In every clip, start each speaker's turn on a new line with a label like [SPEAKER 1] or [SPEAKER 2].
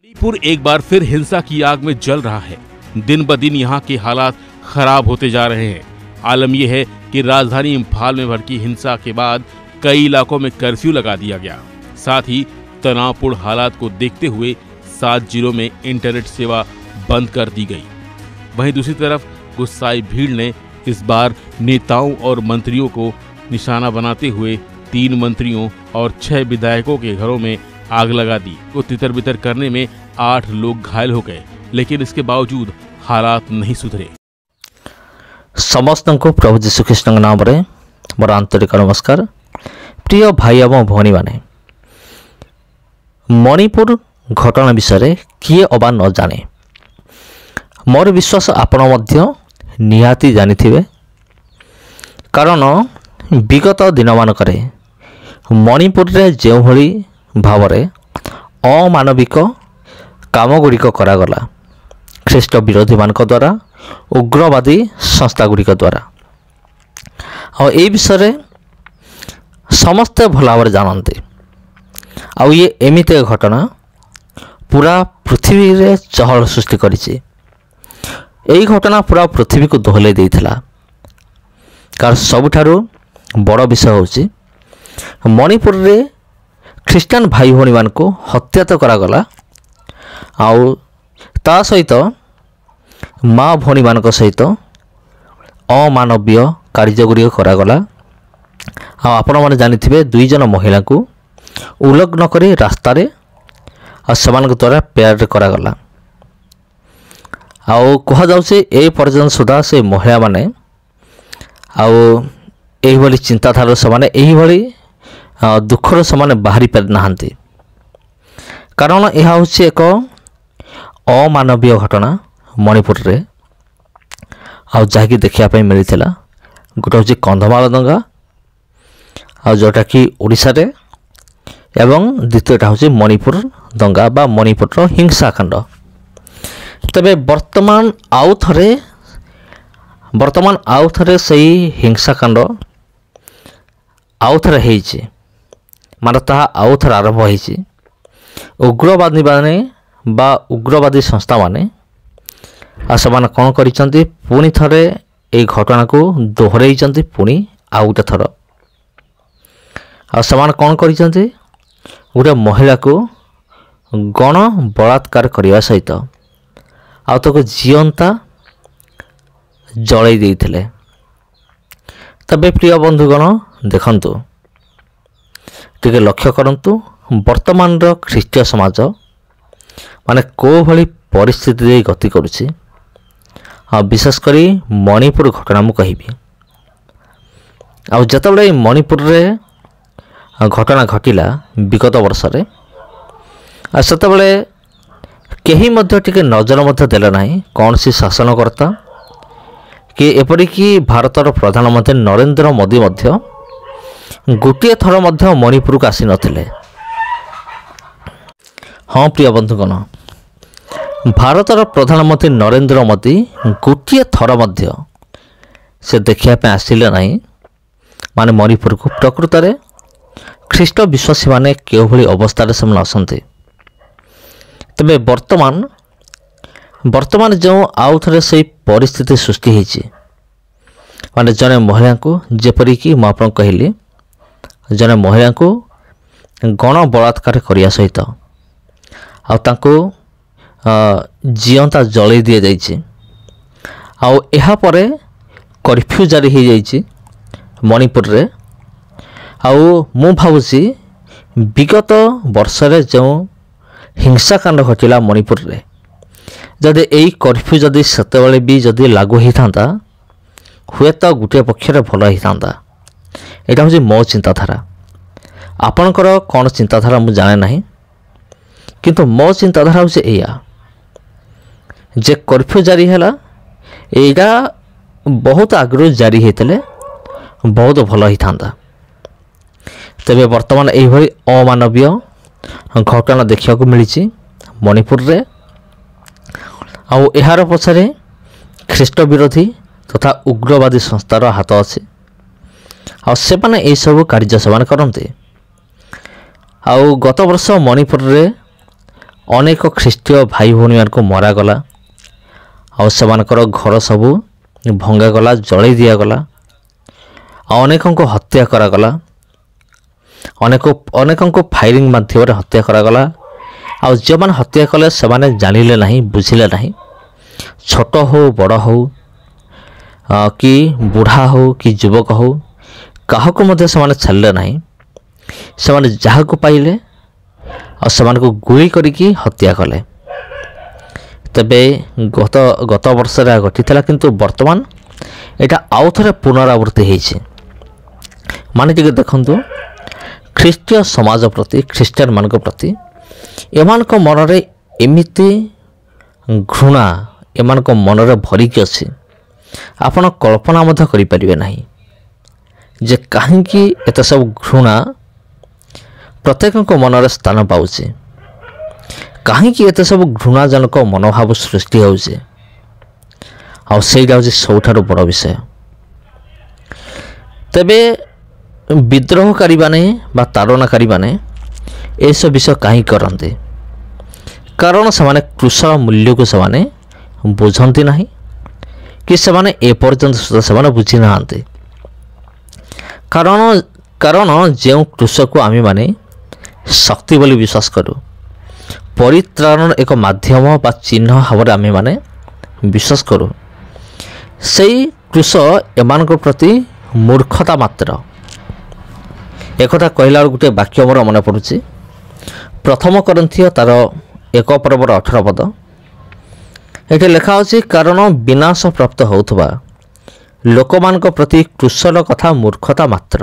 [SPEAKER 1] मणिपुर एक बार फिर हिंसा की आग में जल रहा है। दिन ब दिन यहाँ के हालात खराब होते जा रहे हैं। आलम यह है कि राजधानी इम्फाल में भड़की हिंसा के बाद कई इलाकों में कर्फ्यू लगा दिया गया। साथ ही तनावपूर्ण हालात को देखते हुए 7 जिलों में इंटरनेट सेवा बंद कर दी गई। वहीं दूसरी तरफ गुस्साई भीड़ ने इस बार नेताओं और मंत्रियों को निशाना बनाते हुए 3 मंत्रियों और 6 विधायकों के घरों में आग लगा दी। को तितर बितर करने में 8 लोग घायल हो गए, लेकिन इसके बावजूद हालात नहीं सुधरे।
[SPEAKER 2] समस्त को प्रभु जीशु कृष्ण नाम रे मोर आंतरिक नमस्कार। प्रिय भाई एवं भौणी माने, मणिपुर घटना विषय किए अबा न जाने। मोर विश्वास आपण मध्य निहाती जानिथिबे, कारण विगत दिन मानकरे मणिपुर रे जो भली भावरे अमानविक काम गुड़िक करागला ख्रीष्ट विरोधी मान द्वारा, उग्रवादी संस्था गुड़िक द्वारा। और ये विषय समस्ते भल भाव जानते। आउ ये एमिते घटना पूरा पृथ्वी रे चहल सृष्टि करिछि। यही घटना पूरा पृथ्वी को दोहले देइथिला। कार सबुठारु बड़ विषय होछि मणिपुर रे ख्रीस्टान भाई भौणी मान को हत्या तो करागला, आउ ता सहित माँ भौणी मान सहित अमानवीय कार्यगुड़ी करागला। आपण मैंने जानिथिबे 2 जन महिला को उल्लग्न करी रास्तार सेमान द्वारा पेड करागला। आउ कह जाउछे ए पर्यंत सुधा से महिला माने आउ एही भली चिंताधारा से एही भली दुखर से बाहरी पारि नाहांती। कारण यह होछि एक अमानवीय घटना मणिपुर रे। आउ जहाँकि देखा मिलता गोटे हूँ कंधमाल दंगा, आ जोटा कि ओडिशा रे, एवं द्वितीयटा हूँ मणिपुर दंगा बा मणिपुर हिंसाकांड। तबे वर्तमान आउ थे सही हिंसाकांड आउ थे होइछि, माने ताहा आउ थे आरंभ होइछि। उग्रवादी माने बा उग्रवादी संस्था माने आसमान कौन करिसंती, पुणी थरे ए घटना को दोहराइसंती पुणी आउ गोटे थर। आसमान कौन करिसंती, गोटे महिला को गण बलात्कार करने सहित आउ ताको जीवंता जलाई देइथिले। तबे प्रिय बंधुगण देखंतु, टिके लक्ष्य करंतु वर्तमान ख्रीष्टीय समाज माने को भली परिस्थिति दे गति करुछि। हाँ, विशेषकर मणिपुर घटना मु कहिबी। आउ जतबेले मणिपुर रे घटना घटिला विगत वर्ष रे, सेतबेले केही मध्य टिके नजर मध्य देले नाही कौन सी शासनकर्ता कि एपरिकी भारतर प्रधानमंत्री नरेंद्र मोदी मध्य गोटे थर मध्य मणिपुर को आसी नथिले। हाँ प्रिय बंधुगण, भारतर प्रधानमंत्री नरेंद्र मोदी गोटे थर मध्य से देखा आसिले नहीं, माने मणिपुर को। प्रकृत में ख्रीष्ट विश्वासी माने केउ भली अवस्था से आसते। तबे वर्तमान जो आउ थे से परिस्थिति सृष्टि होती, माने जने महिला को जेपरिकी मैं आपको कहली, जने महिला को गण बलात्कार करने सहित आउ जीवंता जलाई दि जाइए। आउ एहा परे कर्फ्यू जारी हो जाइए मणिपुर रे। आउ मु भावुची विगत वर्ष रे जो हिंसाकांड घटिला मणिपुर रे, जदि यही कर्फ्यू जदि सेतेबेले भी जदि लागू होता हुए तो गोटे पक्षरे भल होता। यहाँ हूँ मो चिंताधारा। आपणकर कौन चिंताधारा मुझे जाने ना, किंतु मो चिंताधारा हूँ या जे कर्फ्यू जारी है यहाँ बहुत आगु जारी होते बहुत भल होता। तेबे वर्तमान यही अमानवीय घटना देखा मिली मणिपुर रे। आउ यार पछरे ख्रीष्ट विरोधी तथा उग्रवादी संस्थार हाथ अच्छे। से माने यह सब कार्य से करते। आउ गत वर्ष मणिपुर रे ଅନେକ ଖ୍ରୀଷ୍ଟୀୟ ଭାଇ ଭଉଣୀମାନଙ୍କୁ ମରାଗଲା ଆଉ ସେମାନଙ୍କର ଘର ସବୁ ଭଙ୍ଗାଗଲା, ଜଳେଇ ଦିଆଗଲା ଆଉ ଅନେକଙ୍କୁ ହତ୍ୟା କରାଗଲା। ଅନେକଙ୍କୁ ଫାୟାରିଂ ମାଧ୍ୟମରେ ହତ୍ୟା କରାଗଲା। ଆଉ ଯେଉଁମାନେ ହତ୍ୟା କଲେ ସେମାନେ ଜାଣିଲେ ନାହିଁ, ବୁଝିଲେ ନାହିଁ। ଛୋଟ ହେଉ ବଡ଼ ହେଉ କି ବୁଢ଼ା ହେଉ କି ଯୁବକ ହେଉ, କାହାକୁ ମଧ୍ୟ ସେମାନେ ଛାଡ଼ିଲେ ନାହିଁ। ସେମାନେ ଯାହାକୁ ପାଇଲେ ଆଉ ସେମାନଙ୍କୁ ଗୁଳି କରିକି ହତ୍ୟା କଲେ। ତେବେ ଗତ ବର୍ଷରେ ଘଟିଥିଲା, କିନ୍ତୁ ବର୍ତ୍ତମାନ ଏଇଟା ଆଉ ଥରେ ପୁନରାବୃତ୍ତି ହେଇଛି। ମାନେ ଟିକେ ଦେଖନ୍ତୁ, ଖ୍ରୀଷ୍ଟୀୟ ସମାଜ ପ୍ରତି, ଖ୍ରୀଷ୍ଟିଆନମାନଙ୍କ ପ୍ରତି ଏମାନଙ୍କ ମନରେ ଏମିତି ଘୃଣା ଏମାନଙ୍କ ମନରେ ଭରିକି ଅଛି, ଆପଣ କଳ୍ପନା ମଧ୍ୟ କରିପାରିବେ ନାହିଁ ଯେ କାହିଁକି ଏତେ ସବୁ ଘୃଣା ପ୍ରତ୍ୟେକଙ୍କ ମନରେ ସ୍ଥାନ ପାଉଛି, କାହିଁକି ଏତେ ସବୁ ଘୃଣାଜନକ ମନୋଭାବ ସୃଷ୍ଟି ହେଉଛି। ଆଉ ସେଇଟା ହେଉଛି ସବୁଠାରୁ ବଡ଼ ବିଷୟ। ତେବେ ବିଦ୍ରୋହକାରୀମାନେ ବା ତାଡ଼ନାକାରୀମାନେ ଏସବୁ ବିଷୟ କାହିଁକି କରନ୍ତି? କାରଣ ସେମାନେ କୃଷକ ମୂଲ୍ୟକୁ ସେମାନେ ବୁଝନ୍ତି ନାହିଁ, କି ସେମାନେ ଏପର୍ଯ୍ୟନ୍ତ ସୁଦ୍ଧା ସେମାନେ ବୁଝି ନାହାନ୍ତି। କାରଣ ଯେଉଁ କୃଷକକୁ ଆମେମାନେ ଶକ୍ତି ବୋଲି ବିଶ୍ୱାସ କରୁ, ପରିତ୍ରାଣର ଏକ ମାଧ୍ୟମ ବା ଚିହ୍ନ ଭାବରେ ଆମେମାନେ ବିଶ୍ୱାସ କରୁ, ସେଇ କୃଷକ ଏମାନଙ୍କ ପ୍ରତି ମୂର୍ଖତା ମାତ୍ର। ଏକଥା କହିଲା ବେଳକୁ ଗୋଟିଏ ବାକ୍ୟ ମୋର ମନେ ପଡ଼ୁଛି, ପ୍ରଥମ କରିନ୍ଥିୟ ତାର 1 ପର୍ବର 18 ପଦ। ଏଠି ଲେଖା ଅଛି, କାରଣ ବିନାଶ ପ୍ରାପ୍ତ ହେଉଥିବା ଲୋକମାନଙ୍କ ପ୍ରତି କୃଷର କଥା ମୂର୍ଖତା ମାତ୍ର,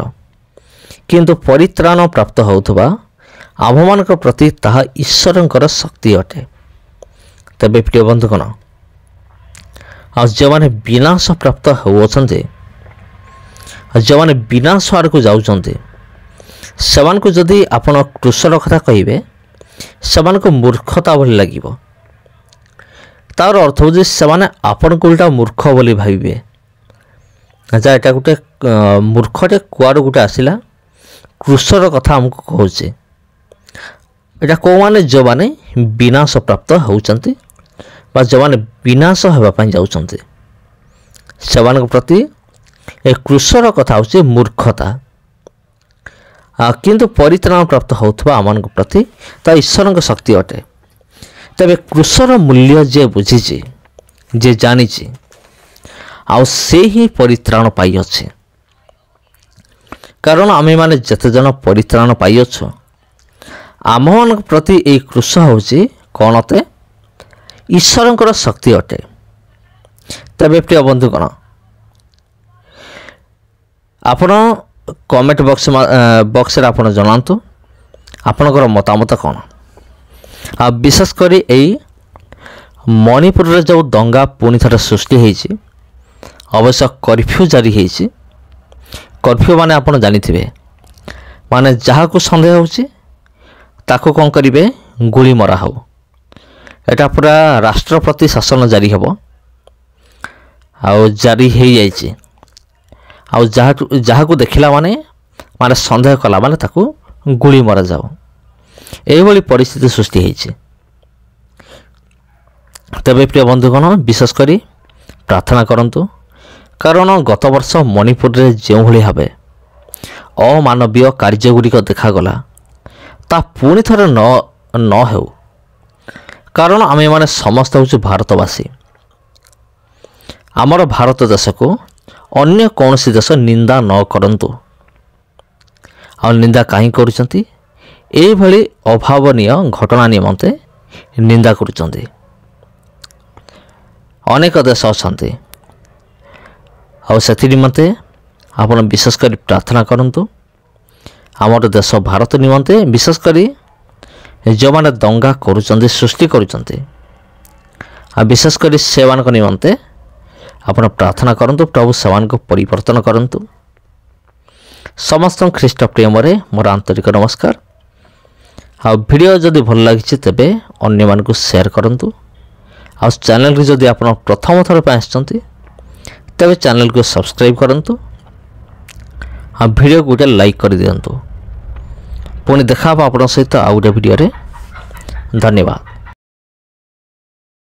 [SPEAKER 2] କିନ୍ତୁ ପରିତ୍ରାଣ ପ୍ରାପ୍ତ ହେଉଥିବା ଆମ୍ଭମାନଙ୍କ ପ୍ରତି ତାହା ଈଶ୍ୱରଙ୍କର ଶକ୍ତି ଅଟେ। ତେବେ ପ୍ରିୟ ବନ୍ଧୁଗଣ, ଆଉ ଯେଉଁମାନେ ବିନାଶ ପ୍ରାପ୍ତ ହେଉଅଛନ୍ତି, ଯେଉଁମାନେ ବିନାଶ ଆଡ଼କୁ ଯାଉଛନ୍ତି, ସେମାନଙ୍କୁ ଯଦି ଆପଣ କୃଷର କଥା କହିବେ, ସେମାନଙ୍କୁ ମୂର୍ଖତା ଭଳି ଲାଗିବ। ତାର ଅର୍ଥ ହେଉଛି ସେମାନେ ଆପଣଙ୍କୁ ଉଲ୍ଟା ମୂର୍ଖ ବୋଲି ଭାବିବେ। ଆଚ୍ଛା, ଏଇଟା ଗୋଟେ ମୂର୍ଖଟେ କୁଆଡ଼ୁ ଗୋଟେ ଆସିଲା କୃଷର କଥା ଆମକୁ କହୁଛି। ଏଇଟା କେଉଁମାନେ? ଯେଉଁମାନେ ବିନାଶ ପ୍ରାପ୍ତ ହେଉଛନ୍ତି ବା ଯେଉଁମାନେ ବିନାଶ ହେବା ପାଇଁ ଯାଉଛନ୍ତି, ସେମାନଙ୍କ ପ୍ରତି ଏ କୃଷର କଥା ହେଉଛି ମୂର୍ଖତା। କିନ୍ତୁ ପରିତ୍ରାଣ ପ୍ରାପ୍ତ ହେଉଥିବା ଆମମାନଙ୍କ ପ୍ରତି ତା ଈଶ୍ୱରଙ୍କ ଶକ୍ତି ଅଟେ। ତେବେ କୃଷର ମୂଲ୍ୟ ଯିଏ ବୁଝିଛି, ଯିଏ ଜାଣିଛି, ଆଉ ସେ ହିଁ ପରିତ୍ରାଣ ପାଇଅଛି। କାରଣ ଆମେମାନେ ଯେତେଜଣ ପରିତ୍ରାଣ ପାଇଅଛୁ, ଆମମାନଙ୍କ ପ୍ରତି ଏଇ କୃଷ ହେଉଛି କ'ଣ? ଅଟେ ଈଶ୍ୱରଙ୍କର ଶକ୍ତି ଅଟେ। ତେବେ ପ୍ରିୟ ବନ୍ଧୁଗଣ, ଆପଣ କମେଣ୍ଟ ବକ୍ସରେ ଆପଣ ଜଣାନ୍ତୁ ଆପଣଙ୍କର ମତାମତ କ'ଣ। ଆଉ ବିଶେଷ କରି ଏଇ ମଣିପୁରରେ ଯେଉଁ ଦଙ୍ଗା ପୁଣି ଥରେ ସୃଷ୍ଟି ହେଇଛି, ଅବଶ୍ୟ କର୍ଫ୍ୟୁ ଜାରି ହେଇଛି। କର୍ଫ୍ୟୁ ମାନେ ଆପଣ ଜାଣିଥିବେ, ମାନେ ଯାହାକୁ ସନ୍ଦେହ ହେଉଛି ତାକୁ କ'ଣ କରିବେ? ଗୁଳି ମରା ହେଉ। ଏଇଟା ପୁରା ରାଷ୍ଟ୍ରପତି ଶାସନ ଜାରି ହେବ, ଆଉ ଜାରି ହେଇଯାଇଛି। ଆଉ ଯାହାକୁ ଦେଖିଲା ମାନେ ସନ୍ଦେହ କଲା ମାନେ ତାକୁ ଗୁଳି ମରାଯାଉ, ଏଇଭଳି ପରିସ୍ଥିତି ସୃଷ୍ଟି ହେଇଛି। ତେବେ ପ୍ରିୟ ବନ୍ଧୁଗଣ, ବିଶେଷ କରି ପ୍ରାର୍ଥନା କରନ୍ତୁ, କାରଣ ଗତ ବର୍ଷ ମଣିପୁରରେ ଯେଉଁଭଳି ଭାବେ ଅମାନବୀୟ କାର୍ଯ୍ୟଗୁଡ଼ିକ ଦେଖାଗଲା, ତା ପୁଣି ଥରେ ନ ହେଉ। କାରଣ ଆମେମାନେ ସମସ୍ତେ ହେଉଛୁ ଭାରତବାସୀ। ଆମର ଭାରତ ଦେଶକୁ ଅନ୍ୟ କୌଣସି ଦେଶ ନିନ୍ଦା ନ କରନ୍ତୁ। ଆଉ ନିନ୍ଦା କାହିଁ କରୁଛନ୍ତି? ଏଇଭଳି ଅଭାବନୀୟ ଘଟଣା ନିମନ୍ତେ ନିନ୍ଦା କରୁଛନ୍ତି। ଅନେକ ଦେଶ ଅଛନ୍ତି, ଆଉ ସେଥି ନିମନ୍ତେ ଆପଣ ବିଶେଷ କରି ପ୍ରାର୍ଥନା କରନ୍ତୁ। ଆମର ଦେଶ ଭାରତ ନିମନ୍ତେ ବିଶେଷ କରି ଯେଉଁମାନେ ଦଙ୍ଗା କରୁଛନ୍ତି, ସୃଷ୍ଟି କରୁଛନ୍ତି, ଆଉ ବିଶେଷ କରି ସେମାନଙ୍କ ନିମନ୍ତେ ଆପଣ ପ୍ରାର୍ଥନା କରନ୍ତୁ। ପ୍ରଭୁ ସେମାନଙ୍କୁ ପରିବର୍ତ୍ତନ କରନ୍ତୁ। ସମସ୍ତ ଖ୍ରୀଷ୍ଟ ପ୍ରେମରେ ମୋର ଆନ୍ତରିକ ନମସ୍କାର। ଆଉ ଭିଡ଼ିଓ ଯଦି ଭଲ ଲାଗିଛି ତେବେ ଅନ୍ୟମାନଙ୍କୁ ସେୟାର କରନ୍ତୁ। ଆଉ ଚ୍ୟାନେଲକୁ ଯଦି ଆପଣ ପ୍ରଥମ ଥର ପାଇଁ ଆସିଛନ୍ତି ତେବେ ଚ୍ୟାନେଲକୁ ସବସ୍କ୍ରାଇବ୍ କରନ୍ତୁ। ଆଉ ଭିଡ଼ିଓକୁ ଗୋଟେ ଲାଇକ୍ କରିଦିଅନ୍ତୁ। ପୁଣି ଦେଖା ହେବ ଆପଣଙ୍କ ସହିତ ଆଉ ଗୋଟେ ଭିଡ଼ିଓରେ। ଧନ୍ୟବାଦ।